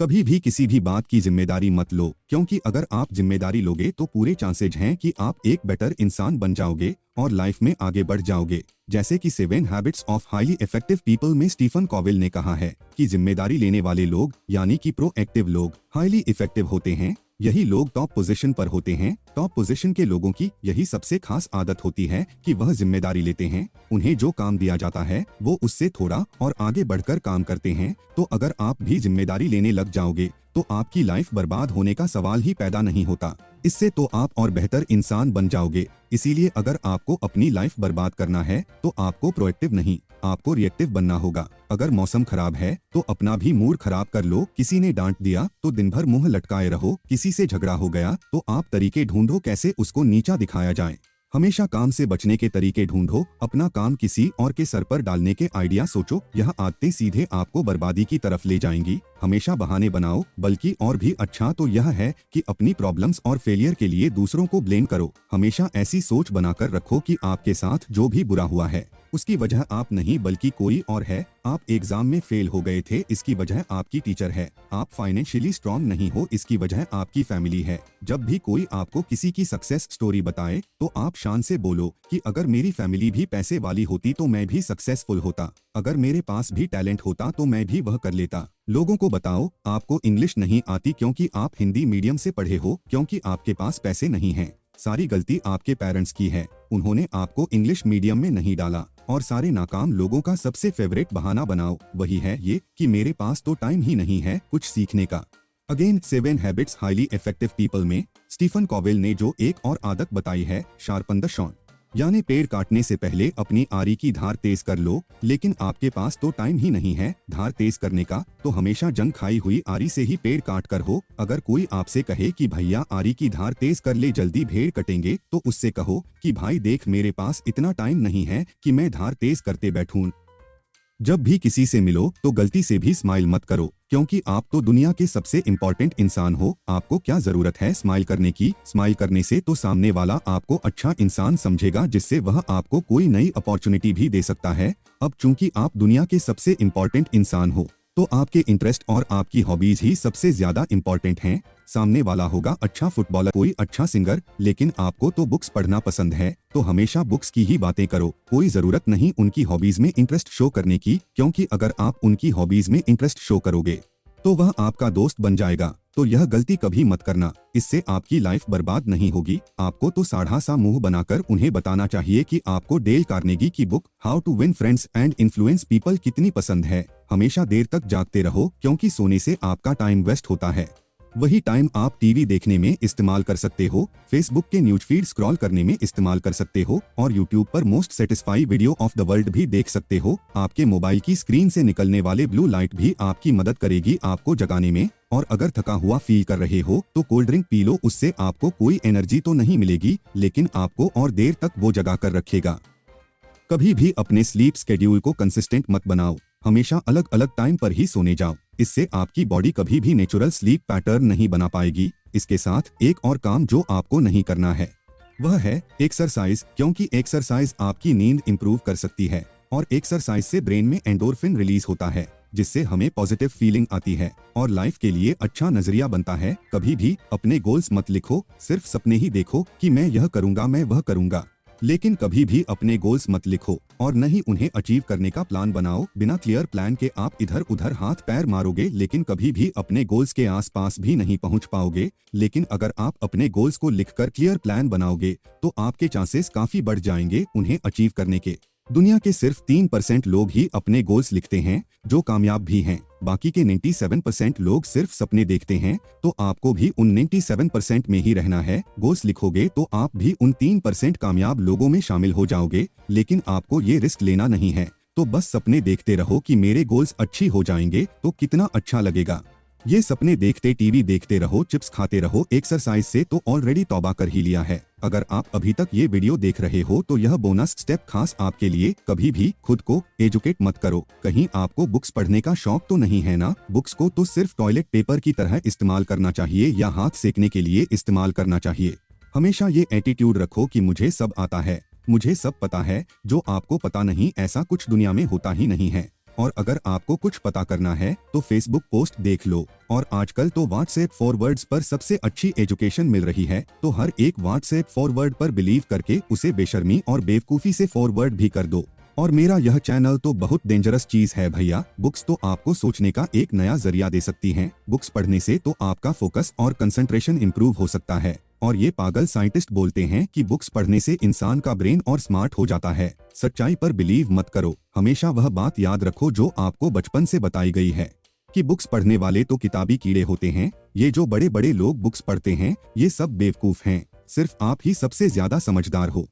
कभी भी किसी भी बात की जिम्मेदारी मत लो, क्योंकि अगर आप जिम्मेदारी लोगे तो पूरे चांसेज हैं कि आप एक बेटर इंसान बन जाओगे और लाइफ में आगे बढ़ जाओगे। जैसे कि 7 habits of highly effective people में स्टीफन कॉवेल ने कहा है कि जिम्मेदारी लेने वाले लोग यानी कि प्रोएक्टिव लोग हाईली इफेक्टिव होते हैं। यही लोग टॉप पोजीशन पर होते हैं। टॉप पोजीशन के लोगों की यही सबसे खास आदत होती है कि वह जिम्मेदारी लेते हैं। उन्हें जो काम दिया जाता है वो उससे थोड़ा और आगे बढ़कर काम करते हैं। तो अगर आप भी जिम्मेदारी लेने लग जाओगे तो आपकी लाइफ बर्बाद होने का सवाल ही पैदा नहीं होता। इससे तो आप और बेहतर इंसान बन जाओगे। इसीलिए अगर आपको अपनी लाइफ बर्बाद करना है तो आपको प्रोएक्टिव नहीं, आपको रिएक्टिव बनना होगा। अगर मौसम खराब है तो अपना भी मूड खराब कर लो। किसी ने डांट दिया तो दिन भर मुंह लटकाए रहो। किसी से झगड़ा हो गया तो आप तरीके ढूंढो कैसे उसको नीचा दिखाया जाए। हमेशा काम से बचने के तरीके ढूंढो। अपना काम किसी और के सर पर डालने के आइडिया सोचो। यह आदतें सीधे आपको बर्बादी की तरफ ले जाएंगी। हमेशा बहाने बनाओ, बल्कि और भी अच्छा तो यह है कि अपनी प्रॉब्लम्स और फेलियर के लिए दूसरों को ब्लेम करो। हमेशा ऐसी सोच बनाकर रखो कि आपके साथ जो भी बुरा हुआ है उसकी वजह आप नहीं बल्कि कोई और है। आप एग्जाम में फेल हो गए थे, इसकी वजह आपकी टीचर है। आप फाइनेंशियली स्ट्रांग नहीं हो, इसकी वजह आपकी फैमिली है। जब भी कोई आपको किसी की सक्सेस स्टोरी बताए तो आप शान से बोलो कि अगर मेरी फैमिली भी पैसे वाली होती तो मैं भी सक्सेसफुल होता। अगर मेरे पास भी टैलेंट होता तो मैं भी वह कर लेता। लोगों को बताओ आपको इंग्लिश नहीं आती क्योंकि आप हिंदी मीडियम से पढ़े हो, क्योंकि आपके पास पैसे नहीं हैं। सारी गलती आपके पेरेंट्स की है, उन्होंने आपको इंग्लिश मीडियम में नहीं डाला। और सारे नाकाम लोगों का सबसे फेवरेट बहाना बनाओ वही है ये कि मेरे पास तो टाइम ही नहीं है कुछ सीखने का। Again 7 habits highly effective people में स्टीफन कॉवेल ने जो एक और आदत बताई है, शार्पन द शॉर्ट, यानी पेड़ काटने से पहले अपनी आरी की धार तेज कर लो। लेकिन आपके पास तो टाइम ही नहीं है धार तेज करने का, तो हमेशा जंग खाई हुई आरी से ही पेड़ काट कर हो। अगर कोई आपसे कहे कि भैया आरी की धार तेज कर ले जल्दी भेड़ कटेंगे, तो उससे कहो कि भाई देख मेरे पास इतना टाइम नहीं है कि मैं धार तेज करते बैठूं। जब भी किसी से मिलो तो गलती से भी स्माइल मत करो, क्योंकि आप तो दुनिया के सबसे इम्पोर्टेंट इंसान हो। आपको क्या जरूरत है स्माइल करने की? स्माइल करने से तो सामने वाला आपको अच्छा इंसान समझेगा, जिससे वह आपको कोई नई अपॉर्चुनिटी भी दे सकता है। अब चूंकि आप दुनिया के सबसे इम्पोर्टेंट इंसान हो तो आपके इंटरेस्ट और आपकी हॉबीज ही सबसे ज्यादा इम्पोर्टेंट हैं। सामने वाला होगा अच्छा फुटबॉलर, कोई अच्छा सिंगर, लेकिन आपको तो बुक्स पढ़ना पसंद है, तो हमेशा बुक्स की ही बातें करो। कोई जरूरत नहीं उनकी हॉबीज में इंटरेस्ट शो करने की, क्योंकि अगर आप उनकी हॉबीज में इंटरेस्ट शो करोगे तो वह आपका दोस्त बन जाएगा। तो यह गलती कभी मत करना, इससे आपकी लाइफ बर्बाद नहीं होगी। आपको तो साढ़ा सा मुंह बनाकर उन्हें बताना चाहिए कि आपको डेल कार्नेगी की book how to win friends and influence people कितनी पसंद है। हमेशा देर तक जागते रहो, क्योंकि सोने से आपका टाइम वेस्ट होता है। वही टाइम आप टीवी देखने में इस्तेमाल कर सकते हो, फेसबुक के न्यूज फीड स्क्रॉल करने में इस्तेमाल कर सकते हो, और यूट्यूब पर most satisfy video of the world भी देख सकते हो। आपके मोबाइल की स्क्रीन से निकलने वाले ब्लू लाइट भी आपकी मदद करेगी आपको जगाने में। और अगर थका हुआ फील कर रहे हो तो कोल्ड ड्रिंक पी लो, उससे आपको कोई एनर्जी तो नहीं मिलेगी, लेकिन आपको और देर तक वो जगा कर रखेगा। कभी भी अपने स्लीप स्केड्यूल को कंसिस्टेंट मत बनाओ। हमेशा अलग अलग टाइम पर ही सोने जाओ, इससे आपकी बॉडी कभी भी नेचुरल स्लीप पैटर्न नहीं बना पाएगी। इसके साथ एक और काम जो आपको नहीं करना है वह है एक्सरसाइज, क्योंकि एक्सरसाइज आपकी नींद इंप्रूव कर सकती है और एक्सरसाइज से ब्रेन में एंडोर्फिन रिलीज होता है, जिससे हमें पॉजिटिव फीलिंग आती है और लाइफ के लिए अच्छा नजरिया बनता है। कभी भी अपने गोल्स मत लिखो, सिर्फ सपने ही देखो कि मैं यह करूंगा मैं वह करूंगा, लेकिन कभी भी अपने गोल्स मत लिखो और न ही उन्हें अचीव करने का प्लान बनाओ। बिना क्लियर प्लान के आप इधर उधर हाथ पैर मारोगे, लेकिन कभी भी अपने गोल्स के आसपास भी नहीं पहुंच पाओगे। लेकिन अगर आप अपने गोल्स को लिखकर क्लियर प्लान बनाओगे तो आपके चांसेस काफी बढ़ जाएंगे उन्हें अचीव करने के। दुनिया के सिर्फ 3% लोग ही अपने गोल्स लिखते हैं जो कामयाब भी हैं। बाकी के 97% लोग सिर्फ सपने देखते हैं। तो आपको भी उन 97% में ही रहना है। गोल्स लिखोगे तो आप भी उन 3% कामयाब लोगों में शामिल हो जाओगे, लेकिन आपको ये रिस्क लेना नहीं है। तो बस सपने देखते रहो कि मेरे गोल्स अच्छी हो जाएंगे तो कितना अच्छा लगेगा। ये सपने देखते टीवी देखते रहो, चिप्स खाते रहो, एक्सरसाइज से तो ऑलरेडी तौबा कर ही लिया है। अगर आप अभी तक ये वीडियो देख रहे हो तो यह बोनस स्टेप खास आपके लिए। कभी भी खुद को एजुकेट मत करो। कहीं आपको बुक्स पढ़ने का शौक तो नहीं है ना? बुक्स को तो सिर्फ टॉयलेट पेपर की तरह इस्तेमाल करना चाहिए या हाथ सेकने के लिए इस्तेमाल करना चाहिए। हमेशा ये एटीट्यूड रखो कि मुझे सब आता है, मुझे सब पता है। जो आपको पता नहीं ऐसा कुछ दुनिया में होता ही नहीं है। और अगर आपको कुछ पता करना है तो फेसबुक पोस्ट देख लो। और आजकल तो व्हाट्सएप फॉरवर्ड्स पर सबसे अच्छी एजुकेशन मिल रही है, तो हर एक व्हाट्सएप फॉरवर्ड पर बिलीव करके उसे बेशर्मी और बेवकूफ़ी से फॉरवर्ड भी कर दो। और मेरा यह चैनल तो बहुत डेंजरस चीज है भैया। बुक्स तो आपको सोचने का एक नया जरिया दे सकती हैं। बुक्स पढ़ने से तो आपका फोकस और कंसंट्रेशन इंप्रूव हो सकता है। और ये पागल साइंटिस्ट बोलते हैं कि बुक्स पढ़ने से इंसान का ब्रेन और स्मार्ट हो जाता है। सच्चाई पर बिलीव मत करो। हमेशा वह बात याद रखो जो आपको बचपन से बताई गई है कि बुक्स पढ़ने वाले तो किताबी कीड़े होते हैं। ये जो बड़े बड़े लोग बुक्स पढ़ते हैं ये सब बेवकूफ हैं। सिर्फ आप ही सबसे ज्यादा समझदार हो।